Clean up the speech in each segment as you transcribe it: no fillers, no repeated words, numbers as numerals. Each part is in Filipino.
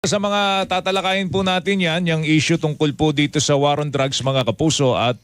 Sa mga tatalakayin po natin yan, yung issue tungkol po dito sa war on drugs mga kapuso at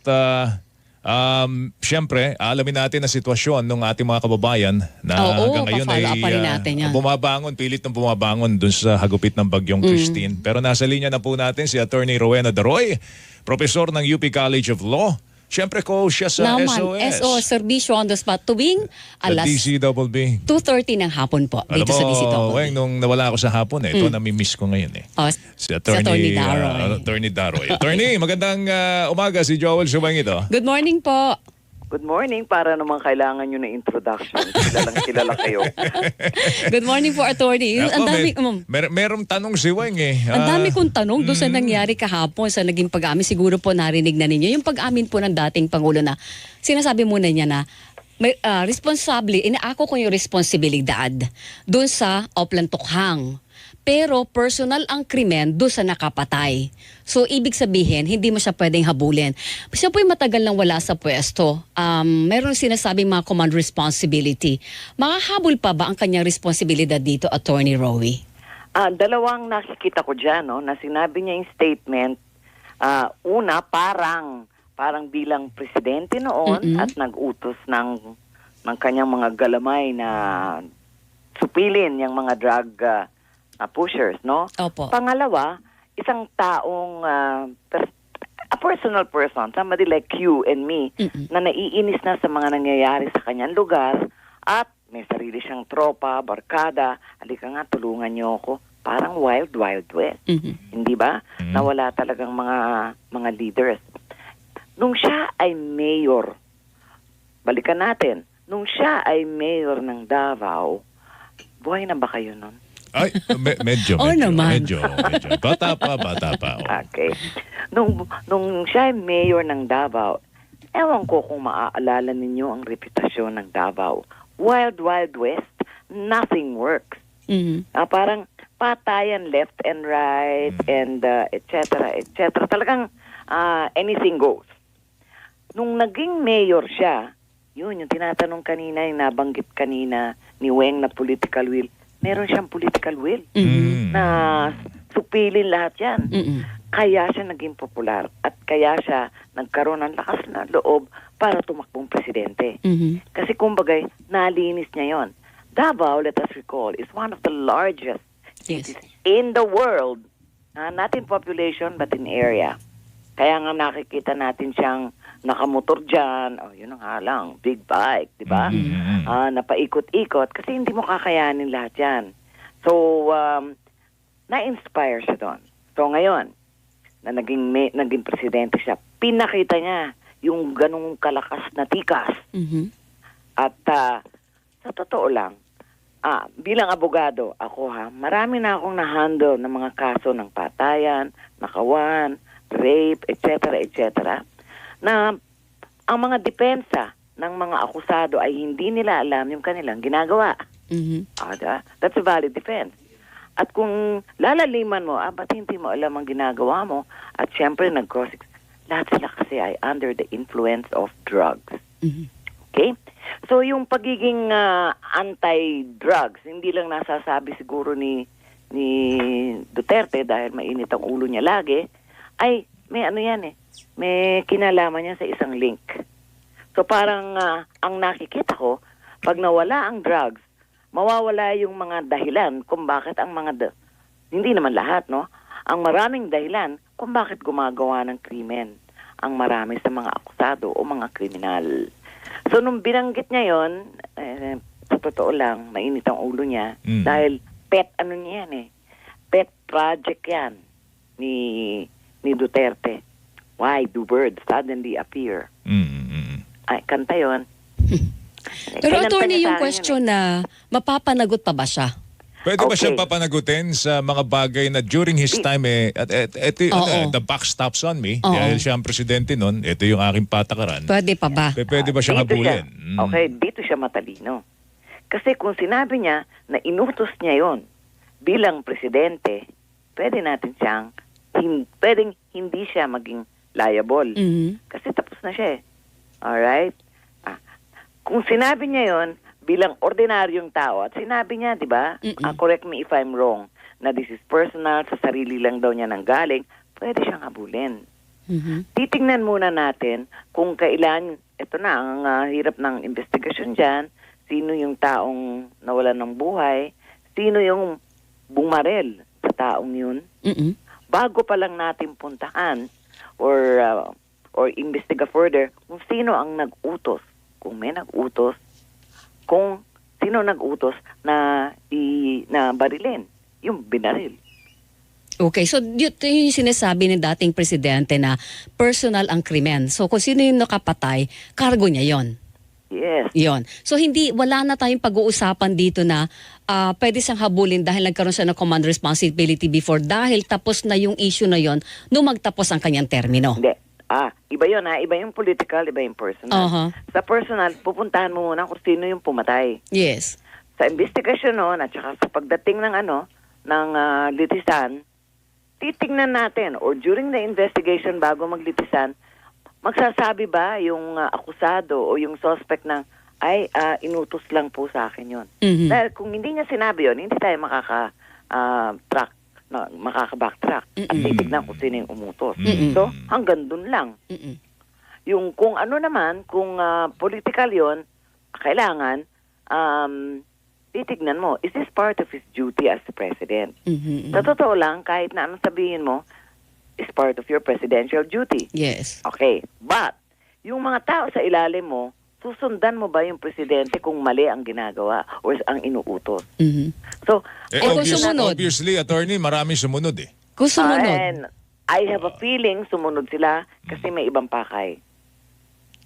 siyempre, alamin natin ang sitwasyon ng ating mga kababayan na hanggang ngayon ay pa rin natin yan. bumabangon, pilit ng bumabangon dun sa hagupit ng bagyong Christine. Pero nasa linya na po natin si Attorney Rowena Daroy, profesor ng UP College of Law. Siyempre ko siya sa SOS. SOS, Serbisyo on the Spot, tuwing alas DCBB. 2:30 ng hapon po dito sa DCBB. Weng, nung nawala ako sa hapon, ito namimiss ko ngayon eh. Si Attorney Daroy. Attorney Daroy. Attorney, magandang umaga. Si Joel Subang ito. Good morning po. Good morning. Para naman kailangan nyo na introduction. Kilala kayo. Good morning po, Attorney. Ang dami, merong tanong si Weng eh. ang dami kong tanong doon sa nangyari kahapon sa naging pag-amin. Siguro po narinig na ninyo. Yung pag-amin po ng dating Pangulo na sinasabi muna niya na may inaako ko yung responsibilidad doon sa Oplan Tukhang. Pero personal ang krimen doon sa nakapatay. So, ibig sabihin, hindi mo siya pwedeng habulin. Siya po'y matagal nang wala sa pwesto. Meron sinasabing mga command responsibility. Makahabol pa ba ang kanyang responsibilidad dito, Attorney Rowie? Dalawang nakikita ko dyan, no, na sinabi niya yung statement. Una, parang bilang presidente noon at nag-utos ng kanyang mga galamay na supilin yung mga drug pushers, no? Opo. Pangalawa, isang taong a personal person, somebody like you and me, na naiinis na sa mga nangyayari sa kanyang lugar at may sarili siyang tropa, barkada, halika nga, tulungan niyo ako. Parang wild west. Hindi ba? Nawala talagang mga leaders. Nung siya ay mayor, balikan natin, nung siya ay mayor ng Davao, buhay na ba kayo nun? Ay, medyo. naman. Medyo. Bata pa. Okay. Nung siya ay mayor ng Davao, ewan ko kung maaalala ninyo ang reputasyon ng Davao. Wild West, nothing works. Parang patayan left and right and et cetera. Talagang anything goes. Nung naging mayor siya, yun yung tinatanong kanina, yung nabanggit kanina ni Weng na political will. Meron siyang political will na supilin lahat yan. Kaya siya naging popular at kaya siya nagkaroon ng lakas na loob para tumakbong presidente. Kasi kumbagay, nalinis niya yon. Davao, let us recall, is one of the largest cities in the world. Not in population, but in area. Kaya nga nakikita natin siyang nakamotor dyan, yun ang halang, big bike, di ba? Napaikot-ikot, kasi hindi mo kakayanin lahat yan. So, na-inspire siya doon. So, ngayon, na naging presidente siya, pinakita niya yung ganung kalakas na tikas. At sa totoo lang, bilang abogado, ako marami na akong na-handle ng mga kaso ng patayan, nakawan, rape, etc. Na ang mga depensa ng mga akusado ay hindi nila alam yung kanilang ginagawa. That's a valid defense. At kung lalaliman mo, ba't hindi mo alam ang ginagawa mo? At syempre, lahat sila kasi ay under the influence of drugs. Okay? So, yung pagiging anti-drugs, hindi lang nasasabi siguro ni Duterte dahil mainit ang ulo niya lagi, ay may may kinalaman niya sa isang link. So parang ang nakikita ko, pag nawala ang drugs, mawawala yung mga dahilan kung bakit ang hindi naman lahat, no? Ang maraming dahilan kung bakit gumagawa ng krimen ang marami sa mga akusado o mga kriminal. So nung binanggit niya yon, sa totoo lang, mainit ang ulo niya dahil pet project yan ni Duterte. Why do birds suddenly appear? Ay, kanta yun. Pero attorney, yung question na mapapanagot pa ba siya? Pwede ba siyang papanagutin sa mga bagay na during his time the buck stops on me dahil siya ang presidente nun, ito yung aking patakaran. Pwede pa ba? Pwede ba siyang habulin? Okay, dito siya matalino. Kasi kung sinabi niya na inutos niya yon bilang presidente, pwede natin siyang pwedeng hindi siya maging liable. Kasi tapos na siya Alright? Kung sinabi niya yon bilang ordinaryong tao, at sinabi niya, di ba, correct me if I'm wrong, na this is personal, sa sarili lang daw niya nanggaling, pwede siyang habulin. Titingnan muna natin kung kailan, ito na, ang hirap ng investigasyon dyan, sino yung taong nawalan ng buhay, sino yung bumarel sa taong yun, bago pa lang natin puntahan or investiga further kung sino ang nag-utos, kung may nag-utos, kung sino nag-utos na barilin, yung binaril. Okay, so yun yung sinasabi ng dating presidente na personal ang krimen. So kung sino yung nakapatay, cargo niya yon. Yes. Yon. So wala na tayong pag-uusapan dito na pwede siyang habulin dahil nagkaroon siya ng command responsibility before dahil tapos na yung issue na yon nung magtapos ang kanyang termino. Hindi. Iba yun ha. Iba yung political, iba yung personal. Uh-huh. Sa personal, pupuntahan mo muna kung sino yung pumatay. Yes. Sa investigasyon noon at saka sa pagdating ng litisan, titignan natin or during the investigation bago maglitisan, magsasabi ba yung akusado o yung suspect ng inutos lang po sa akin yun. Dahil kung hindi niya sinabi yun, hindi tayo makaka-backtrack at titignan kung sino yung umutos. So, hanggang dun lang. Yung kung ano naman, kung political yon, kailangan titignan mo, is this part of his duty as the president? Sa totoo lang, kahit na anong sabihin mo, is part of your presidential duty. Yes. Okay. But, yung mga tao sa ilalim mo, susundan mo ba yung presidente kung mali ang ginagawa or ang inuutos? So, kung sumunod. Obviously, attorney, marami sumunod eh. Kung sumunod. and I have a feeling sumunod sila kasi may ibang pakay.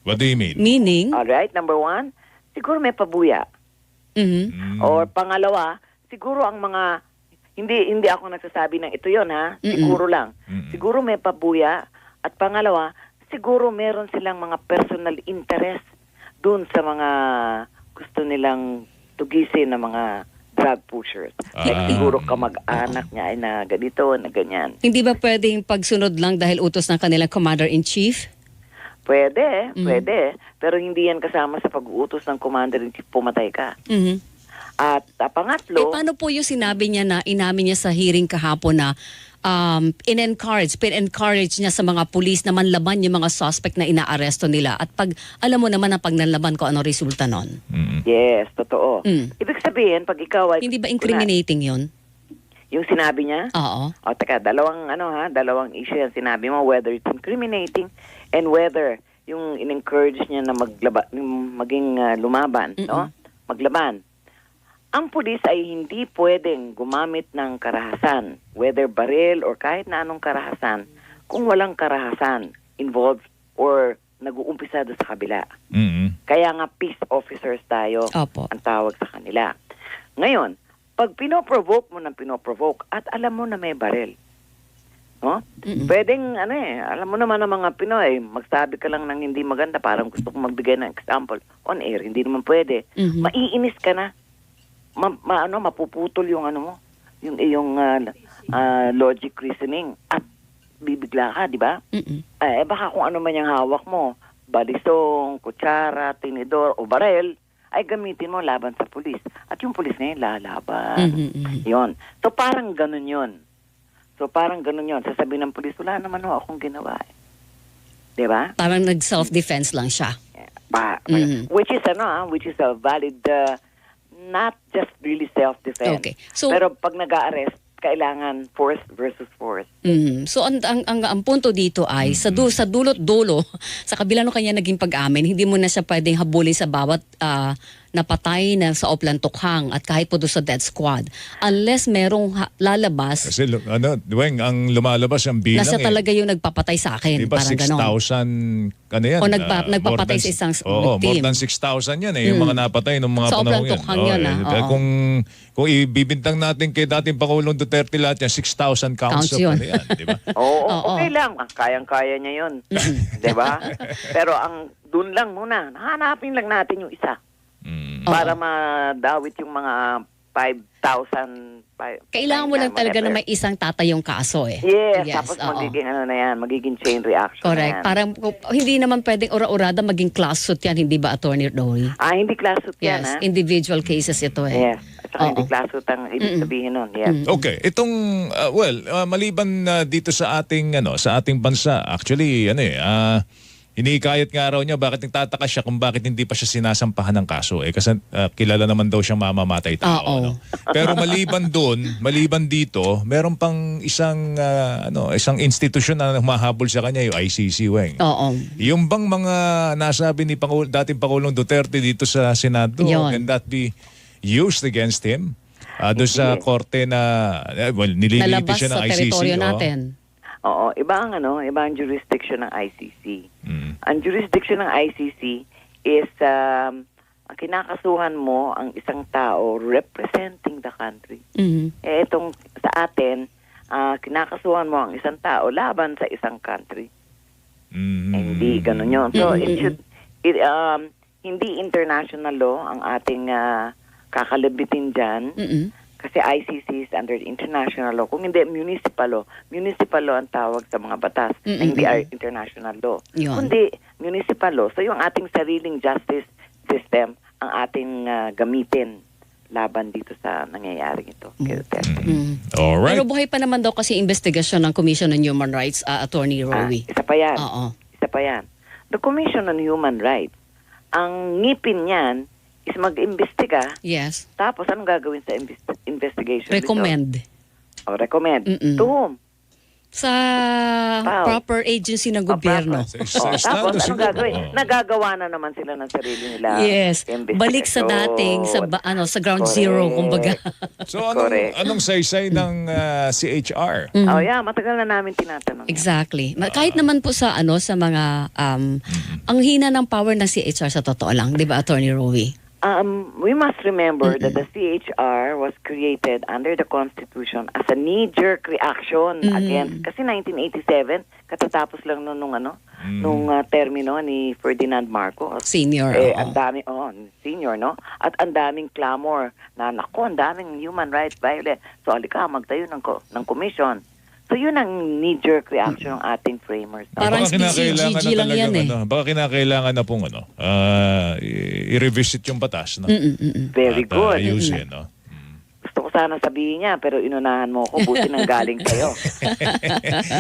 What do you mean? Meaning? Alright, number one, siguro may pabuya. Or pangalawa, siguro ang mga hindi ako nagsasabi ng ito yon ha. Siguro lang. Siguro may pabuya at pangalawa, siguro meron silang mga personal interest dun sa mga gusto nilang tugisin na mga drug pushers. Like siguro kamag-anak niya ay na ganito, na ganyan. Hindi ba pwedeng pagsunod lang dahil utos ng kanilang commander-in-chief? Pwede. Pero hindi yan kasama sa pag-uutos ng commander-in-chief, pumatay ka. At pangatlo... paano po yung sinabi niya na inamin niya sa hearing kahapon na pin-encourage niya sa mga pulis na manlaban yung mga suspect na inaaresto nila at alam mo naman na pag nanlaban ko ano resulta nun? Yes, totoo. Ibig sabihin, pag ikaw ay... Hindi ba incriminating yun? Yung sinabi niya? Oo. Teka, dalawang issue yan sinabi mo, whether it's incriminating and whether yung in-encourage niya na maging lumaban, no? Maglaban. Ang pulis ay hindi pwedeng gumamit ng karahasan, whether baril or kahit na anong karahasan, kung walang karahasan involved or nag-uumpisa doon sa kabila. Kaya nga peace officers tayo ang tawag sa kanila. Ngayon, pag pinoprovoke mo ng pinoprovoke at alam mo na may baril, no? Pwedeng, alam mo naman ng mga Pinoy, magsabi ka lang ng hindi maganda, parang gusto kong magbigay ng example on air, hindi naman pwede. Maiinis ka na. Mapuputol yung yung iyong logic reasoning at bibigla ka, di ba? Baka kung ano man yung hawak mo, balisong, kutsara, tinidor o barel, ay gamitin mo laban sa pulis. At yung pulis ngayon lalaban. Yon. So parang ganun yon. Sasabihin ng pulis, wala naman akong ginawa. Di ba? Parang nag-self-defense lang siya. Which is a valid not just really self-defense. Okay. So, pero pag nag-a-arrest, kailangan force versus force. So ang punto dito ay sa dulot-dulo, sa kabila ng kanya naging pag-amin, hindi mo na siya pwedeng habulin sa bawat napatay na sa Oplan Tukhang at kahit po doon sa death squad. Unless merong lalabas. Kasi Duweng, ang lumalabas ang bilang nasa talaga yung nagpapatay sa akin. Diba parang ganon. 6,000 yan? O nagpapatay sa isang more victim. than 6,000 yan yung mga napatay ng mga Sa panahon Oplan Tukhang yun. Kung ibibintang natin kay dating Pangulong Duterte lahat yan, 6,000 counts of yun. yan, di ba? Okay lang. Kayang-kaya niya yun. Di ba? Pero dun lang muna, hanapin lang natin yung isa. Para madawit yung mga 5,000. Kailangan mo lang talaga na may isang tatayong kaso eh. Yes, tapos magiging chain reaction. Correct. Parang hindi naman pwedeng ura-urada maging class suit yan, hindi ba, Attorney Dory? Hindi class suit yan, Yes, individual cases ito eh. Yes. Saka hindi Oo. class suit ang ibig sabihin nun. Yes. Okay, itong maliban dito sa ating bansa, actually hinihikayat nga raw niya bakit nagtataka siya kung bakit hindi pa siya sinasampahan ng kaso kasi kilala naman daw siyang mamamatay tao. Oo. No? Pero maliban dito, meron pang isang institusyon na humahabol sa kanya, yung ICC, Weng. Oo. Yung bang mga nasabi ni dating Pangulong Duterte dito sa Senado, Yun. can that be used against him? Doon sa korte na nililitis Nalabas siya ng sa ICC. teritoryo oh. natin. Oo, iba ang jurisdiction ng ICC. Ang jurisdiction ng ICC is ang kinakasuhan mo ang isang tao representing the country. Mhm. Itong sa atin, kinakasuhan mo ang isang tao laban sa isang country. Hindi ganun yun. So hindi international law ang ating kakalabitin dyan. Kasi ICC is under international law. Kung hindi, municipal law. Municipal law ang tawag sa mga batas na hindi ay international law. Yun. Kundi municipal law. So yung ating sariling justice system ang ating gamitin laban dito sa nangyayaring ito. Alright. Pero buhay pa naman daw kasi investigasyon ng Commission on Human Rights, Attorney Rowie. Isa pa yan. Oo. Isa pa yan. The Commission on Human Rights, ang ngipin niyan is mag-imbestiga. Yes. Tapos anong gagawin sa investigation? Recommend. Recommend. To whom? Sa Wow. proper agency ng gobyerno. Tapos Estado anong siguro. gagawin? Nagagawa na naman sila ng sarili nila. Yes. Balik sa dating sa sa ground zero kumbaga. So Correct. anong saysay ng CHR? Oh yeah, matagal na namin tinatanong. Exactly. Kahit naman po sa sa mga ang hina ng power ng CHR sa totoo lang, 'di ba, Attorney Rowie? We must remember that the CHR was created under the Constitution as a knee-jerk reaction against, kasi 1987, katatapos lang nung termino ni Ferdinand Marcos. Senior. Ang dami, senior, no? At ang daming clamor na, ang daming human rights violence. So, alika, magtayo ng commission. So, yun ang knee-jerk reaction ng ating framers. Parang PCGG lang yan Baka kinakailangan na pong i-revisit yung batas. No? Very good. Ayusin, no? Gusto ko sana sabihin niya, pero inunahan mo ko, buti nang galing kayo.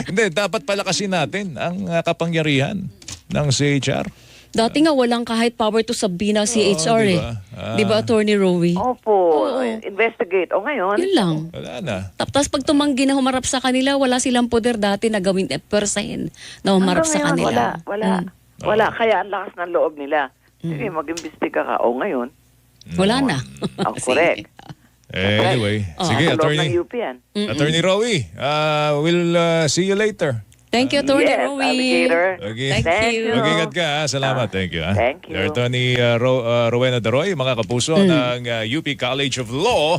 Hindi, dapat palakasin natin ang kapangyarihan ng CHR. Dati nga walang kahit power to sabihin ng CHR diba? Di ba, Attorney Rowie? Opo, investigate. O ngayon, Yun lang. Wala na. Tapos pag tumanggi na humarap sa kanila, wala silang poder dati na gawin persahin na humarap sa hanggang ngayon, kanila. Wala. Kaya ang lakas ng loob nila. Sige, mag-imbestiga ka. O ngayon, Wala na. correct. Anyway, sige, Nasa loob Attorney. ng UP yan. Attorney Rowie, we'll see you later. Thank you, Attorney Yes, Rowie. alligator. Okay. Thank you. Mag-ingat ka. Salamat. Thank you. Thank you. Attorney Rowena Daroy, mga kapuso ng UP College of Law.